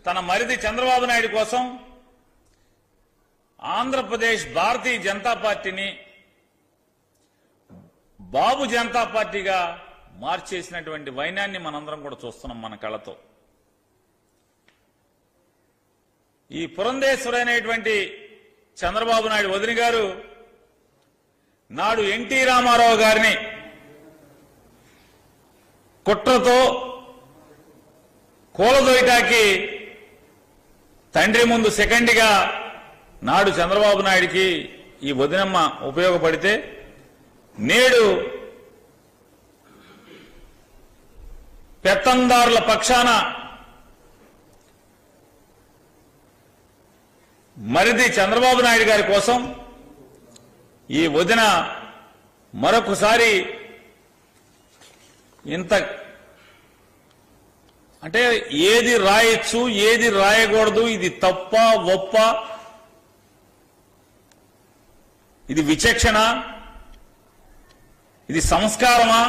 తన మరిది చంద్రబాబు నాయుడు కోసం ఆంధ్రప్రదేశ్ భారతీయ జనతా పార్టీని బాబు జనతా పార్టీగా మార్చేసినటువంటి వైనాన్ని మనందరం కూడా చూస్తున్నాం మన కళ్ళతో. ఈ పురంధేశ్వరి అనేటువంటి చంద్రబాబు నాయుడు వదిన గారు నాడు ఎన్టీ రామారావు గారిని కుట్రతో కూలదోయటానికి తండ్రి ముందు సెకండ్గా నాడు చంద్రబాబు నాయుడికి ఈ వదినమ్మ ఉపయోగపడితే నేడు పెత్తందారుల పక్షాన మరిది చంద్రబాబు నాయుడు గారి కోసం ఈ వదిన మరొకసారి ఇంత అంటే ఏది రాయొచ్చు ఏది రాయకూడదు, ఇది తప్ప ఒప్ప, ఇది విచక్షణ, ఇది సంస్కారమా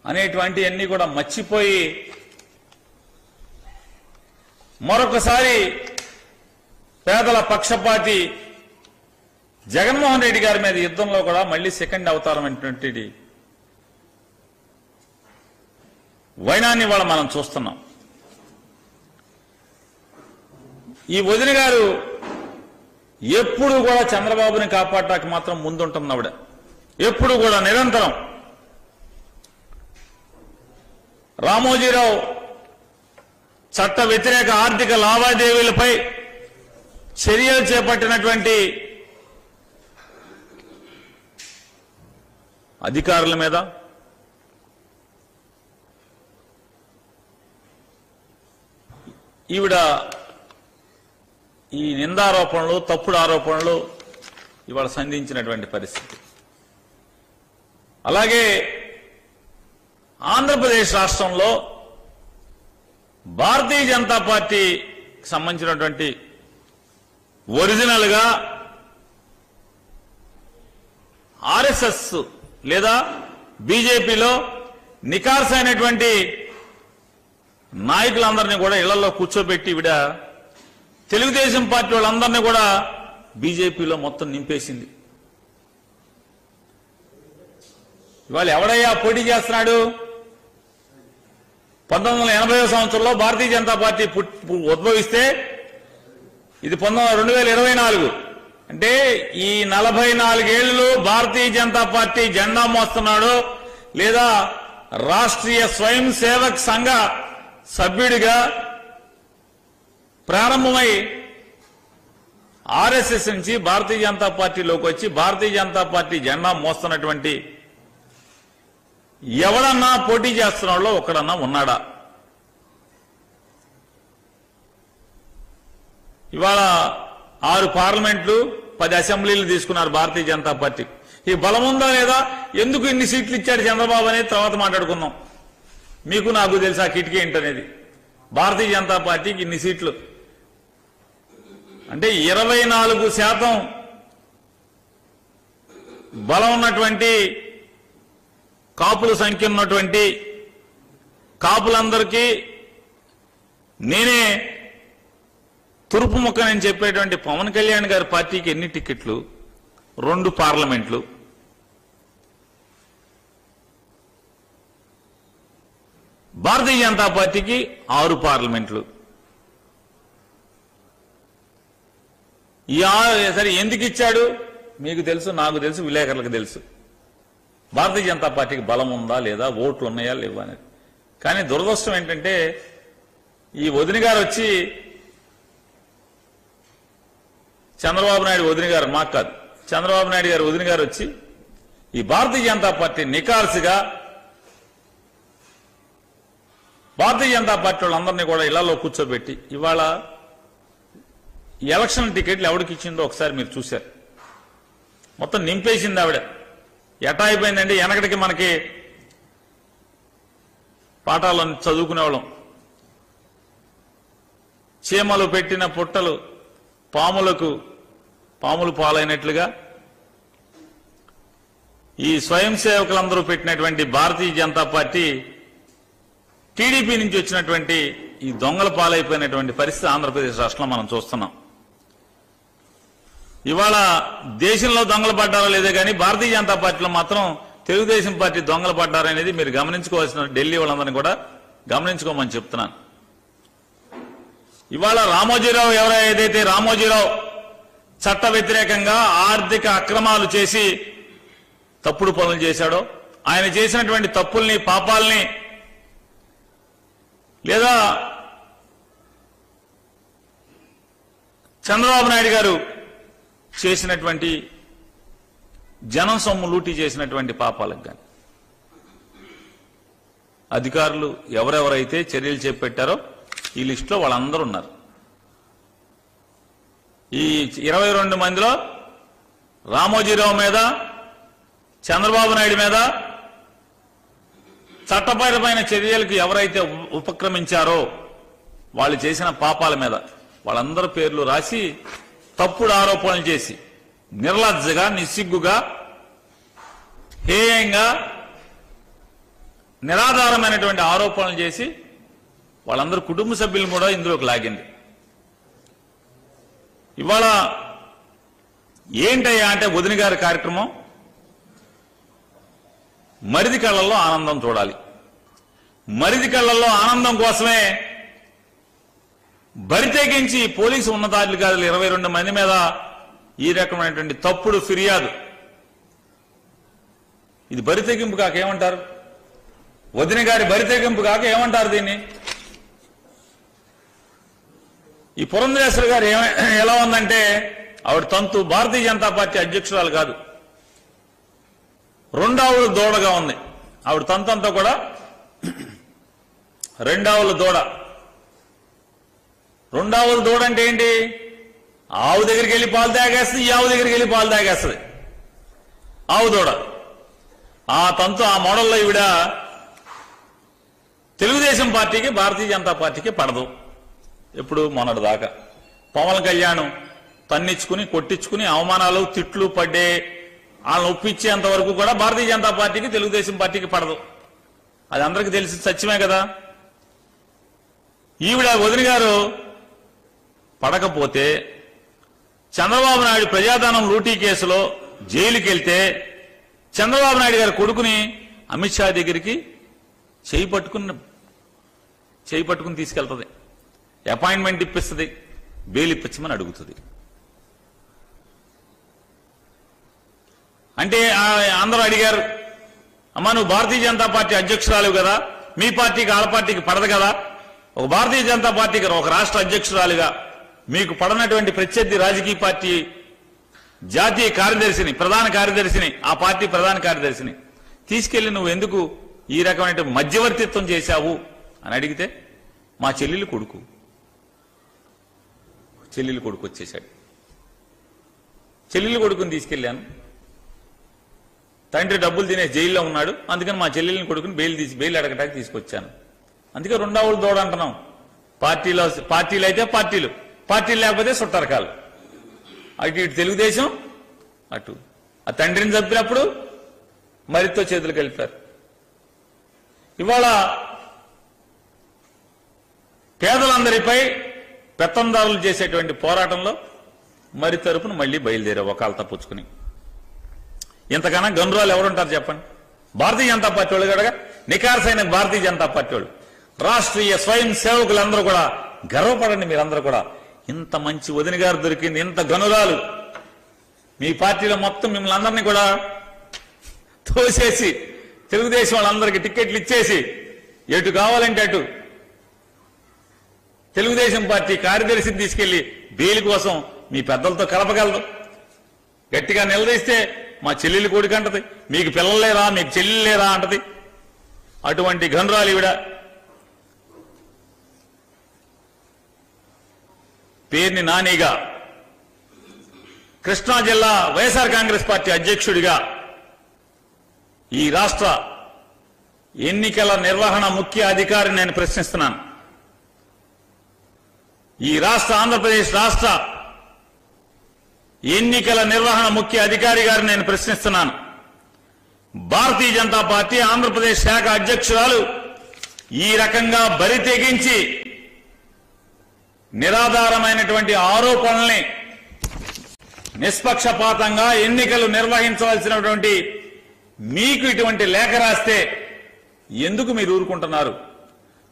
అనేటువంటివన్నీ కూడా మర్చిపోయి మరొకసారి పేదల పక్షపాతి జగన్మోహన్ రెడ్డి గారి మీద యుద్ధంలో కూడా మళ్లీ సెకండ్ అవతారం అనేటువంటి వైనాన్ని వాళ్ళ మనం చూస్తున్నాం. ఈ వదిన గారు ఎప్పుడు కూడా చంద్రబాబుని కాపాడటానికి మాత్రం ముందుంటుంది ఆవిడ. ఎప్పుడు కూడా నిరంతరం రామోజీరావు చట్ట వ్యతిరేక ఆర్థిక లావాదేవీలపై చర్యలు చేపట్టినటువంటి అధికారుల మీద ఈవిడ ఈ నిందారోపణలు తప్పుడు ఆరోపణలు ఇవాళ సంధించినటువంటి పరిస్థితి. అలాగే ఆంధ్రప్రదేశ్ రాష్ట్రంలో భారతీయ జనతా పార్టీకి సంబంధించినటువంటి ఒరిజినల్ గా ఆర్ఎస్ఎస్ లేదా బీజేపీలో నికార్సైనటువంటి నాయకులందరినీ కూడా ఇళ్లలో కూర్చోబెట్టి ఈవిడ తెలుగుదేశం పార్టీ వాళ్ళందరినీ కూడా బీజేపీలో మొత్తం నింపేసింది. ఇవాళ ఎవడయ్యా పోటీ చేస్తున్నాడు? 1980వ సంవత్సరంలో భారతీయ జనతా పార్టీ ఉద్భవిస్తే ఇది 2024 అంటే ఈ 44 ఏళ్లు భారతీయ జనతా పార్టీ జెండా మోస్తున్నాడు లేదా రాష్ట్రీయ స్వయం సేవక్ సంఘ సభ్యుడిగా ప్రారంభమై ఆర్ఎస్ఎస్ నుంచి భారతీయ జనతా పార్టీలోకి వచ్చి భారతీయ జనతా పార్టీ జెండా మోస్తున్నటువంటి ఎవడన్నా పోటీ చేస్తున్నాడో ఒక్కడన్నా ఉన్నాడా? ఇవాళ 6 పార్లమెంట్లు 10 అసెంబ్లీలు తీసుకున్నారు భారతీయ జనతా పార్టీ. ఈ బలం ఉందా లేదా, ఎందుకు ఇన్ని సీట్లు ఇచ్చాడు చంద్రబాబు అనేది తర్వాత మాట్లాడుకుందాం. మీకు నాకు తెలుసు ఆ కిటికీ ఏంటనేది. భారతీయ జనతా పార్టీకి ఇన్ని సీట్లు అంటే 24% బలం ఉన్నటువంటి కాపుల సంఖ్య ఉన్నటువంటి కాపులందరికీ నేనే తురుపు ముక్కనని చెప్పేటువంటి పవన్ కళ్యాణ్ గారి పార్టీకి ఎన్ని టికెట్లు? 2 పార్లమెంట్లు. భారతీయ జనతా పార్టీకి 6 పార్లమెంట్లు. సరే ఎందుకు ఇచ్చాడు? మీకు తెలుసు, నాకు తెలుసు, విలేకరులకు తెలుసు. భారతీయ జనతా పార్టీకి బలం ఉందా లేదా, ఓట్లు ఉన్నాయా లేవా అనేది. కానీ దురదృష్టం ఏంటంటే ఈ వదిన గారు వచ్చి చంద్రబాబు నాయుడు వదిన గారు, మాకు కాదు, చంద్రబాబు నాయుడు గారు వదిన గారు వచ్చి ఈ భారతీయ జనతా పార్టీ నికార్సుగా భారతీయ జనతా పార్టీ వాళ్ళందరినీ కూడా ఇళ్లలో కూర్చోబెట్టి ఇవాళ ఎలక్షన్ టికెట్లు ఎవరికి ఇచ్చిందో ఒకసారి మీరు చూశారు. మొత్తం నింపేసింది ఆవిడ. ఎటా అయిపోయిందండి. వెనకటికి మనకి పాఠాలను చదువుకునేవాళ్ళం. చీమలు పెట్టిన పుట్టలు పాములు పాలైనట్లుగా ఈ స్వయం సేవకులందరూ పెట్టినటువంటి భారతీయ జనతా పార్టీ టీడీపీ నుంచి వచ్చినటువంటి ఈ దొంగల పాలైపోయినటువంటి పరిస్థితి ఆంధ్రప్రదేశ్ రాష్ట్రంలో మనం చూస్తున్నాం. ఇవాళ దేశంలో దొంగలు పడ్డారో లేదో కానీ భారతీయ జనతా పార్టీలో మాత్రం తెలుగుదేశం పార్టీ దొంగలు పడ్డారనేది మీరు గమనించుకోవాల్సిన, ఢిల్లీ వాళ్ళందరినీ కూడా గమనించుకోమని చెప్తున్నాను. ఇవాళ రామోజీరావు ఏదైతే రామోజీరావు చట్ట వ్యతిరేకంగా ఆర్థిక అక్రమాలు చేసి తప్పుడు పనులు చేశాడో, ఆయన చేసినటువంటి తప్పుల్ని, పాపాలని, లేదా చంద్రబాబు నాయుడు గారు చేసినటువంటి జనం సొమ్ము లూటీ చేసినటువంటి పాపాలకు కానీ అధికారులు ఎవరెవరైతే చర్యలు చేపట్టారో ఈ లిస్టులో వాళ్ళందరూ ఉన్నారు. ఈ 22 మందిలో రామోజీరావు మీద, చంద్రబాబు నాయుడు మీద చట్టపరమైన చర్యలకు ఎవరైతే ఉపక్రమించారో వాళ్ళు చేసిన పాపాల మీద వాళ్ళందరి పేర్లు రాసి తప్పుడు ఆరోపణలు చేసి నిర్లజ్జగా, నిస్సిగ్గుగా, హేయంగా, నిరాధారమైనటువంటి ఆరోపణలు చేసి వాళ్ళందరూ కుటుంబ సభ్యులను కూడా ఇందులోకి లాగింది. ఇవాళ ఏంటయ్యా అంటే వదిన గారి కార్యక్రమం మరిది కళ్ళల్లో ఆనందం చూడాలి. మరిది కళ్ళల్లో ఆనందం కోసమే బరితెగించి పోలీసు ఉన్నతాధికారులు 22 మంది మీద ఈ రకమైనటువంటి తప్పుడు ఫిర్యాదు. ఇది బరితెగింపు కాక ఏమంటారు? వదిన గారి బరితెగింపు కాక ఏమంటారు దీన్ని? ఈ పురంధరేశ్వరి గారు ఎలా ఉందంటే ఆవిడ తంతు భారతీయ జనతా పార్టీ అధ్యక్షురాలు కాదు, రెండావుల దూడగా ఉంది. ఆవిడ తంతంతా కూడా రెండావుల దూడ. రెండావుల దూడ అంటే ఏంటి? ఆవు దగ్గరికి వెళ్ళి పాలు తాగేస్తుంది, ఈ ఆవు దగ్గరికి వెళ్ళి పాలు తాగేస్తుంది ఆవు దూడ. ఆ తంతు, ఆ మోడల్లో ఈవిడ తెలుగుదేశం పార్టీకి, భారతీయ జనతా పార్టీకి పడదు. ఎప్పుడు మొన్నటి దాకా పవన్ కళ్యాణ్ తన్నిచ్చుకుని, కొట్టించుకుని, అవమానాలు, తిట్లు పడ్డే వాళ్ళని ఒప్పించేంత వరకు కూడా భారతీయ జనతా పార్టీకి, తెలుగుదేశం పార్టీకి పడదు. అది అందరికీ తెలిసి సత్యమే కదా. ఈవిడ వదిన గారు పడకపోతే చంద్రబాబు నాయుడు ప్రజాధనం లూటీ కేసులో జైలుకి వెళ్తే చంద్రబాబు నాయుడు గారి కొడుకుని అమిత్ షా దగ్గరికి చేయి పట్టుకుని తీసుకెళ్తుంది, అపాయింట్మెంట్ ఇప్పిస్తుంది, బెయిల్ ఇప్పించమని అడుగుతుంది. అంటే అందరూ అడిగారు, అమ్మా నువ్వు భారతీయ జనతా పార్టీ అధ్యక్షురాలు కదా, మీ పార్టీకి ఆళ్ళ పార్టీకి పడదు కదా, ఒక భారతీయ జనతా పార్టీకి ఒక రాష్ట్ర అధ్యక్షురాలుగా మీకు పడనటువంటి ప్రత్యర్థి రాజకీయ పార్టీ జాతీయ కార్యదర్శిని, ప్రధాన కార్యదర్శిని, ఆ పార్టీ ప్రధాన కార్యదర్శిని తీసుకెళ్లి నువ్వు ఎందుకు ఈ రకమైన మధ్యవర్తిత్వం చేశావు అని అడిగితే మా చెల్లెలు కొడుకు వచ్చేశాడు. చెల్లెలు కొడుకుని తీసుకెళ్లాను, తండ్రి డబ్బులు తినే జైల్లో ఉన్నాడు, అందుకని మా చెల్లెల్ని కొడుకుని బెయిల్ అడగటానికి తీసుకొచ్చాను. అందుకే రెండావులు దూడ అంటున్నాం. పార్టీలు అయితే పార్టీలు లేకపోతే సుట్టరకాలు. ఇటు తెలుగుదేశం, అటు ఆ తండ్రిని చంపినప్పుడు మరితో చేతులు కలిపారు. ఇవాళ పేదలందరిపై పెత్తందారులు చేసేటువంటి పోరాటంలో మరి తరపున మళ్లీ బయలుదేరారు ఒకళ్ళు తప్పుచ్చుకుని. ఇంతకన్నా గనురాలు ఎవరుంటారు చెప్పండి? భారతీయ జనతా పార్టీ వాళ్ళు కనుక నికార్సైన భారతీయ జనతా పార్టీ వాళ్ళు, రాష్ట్రీయ స్వయం సేవకులందరూ కూడా గర్వపడండి. మీరందరూ కూడా ఇంత మంచి వదిన గారు దొరికింది, ఇంత గనురాలు మీ పార్టీలో మొత్తం మిమ్మల్ని అందరినీ కూడా తోసేసి తెలుగుదేశం వాళ్ళందరికీ టిక్కెట్లు ఇచ్చేసి ఎటు కావాలంటే అటు తెలుగుదేశం పార్టీ కార్యదర్శిని తీసుకెళ్లి బెయిల్ కోసం మీ పెద్దలతో కలపగలదు. గట్టిగా నిలదీస్తే మా చెల్లెలు కొడుకు అంటది, మీకు పిల్లలు లేరా, మీకు చెల్లెలు లేరా అంటది. అటువంటి గనురాలు ఈవిడ. పేర్ని నానిగా కృష్ణా జిల్లా వైఎస్ఆర్ కాంగ్రెస్ పార్టీ అధ్యక్షుడిగా ఈ రాష్ట్ర ఎన్నికల నిర్వహణ ముఖ్య అధికారిని నేను ప్రశ్నిస్తున్నాను. ఈ ఆంధ్రప్రదేశ్ రాష్ట్ర ఎన్నికల నిర్వహణ ముఖ్య అధికారి గారిని నేను ప్రశ్నిస్తున్నాను. భారతీయ జనతా పార్టీ ఆంధ్రప్రదేశ్ శాఖ అధ్యక్షురాలు ఈ రకంగా బరి తెగించి నిరాధారమైనటువంటి ఆరోపణల్ని నిష్పక్షపాతంగా ఎన్నికలు నిర్వహించవలసినటువంటి మీకు ఇటువంటి లేఖ రాస్తే ఎందుకు మీరు ఊరుకుంటున్నారు?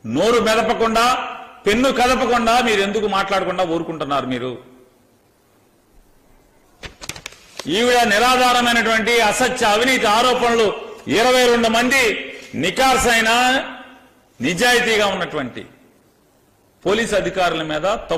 నోరు మెదపకుండా, పెన్ను కదపకుండా మీరు ఎందుకు మాట్లాడకుండా ఊరుకుంటున్నారు? మీరు ఈవిడ నిరాధారమైనటువంటి అసత్య అవినీతి ఆరోపణలు 22 మంది నికార్సైన నిజాయితీగా ఉన్నటువంటి పోలీసు అధికారుల మీద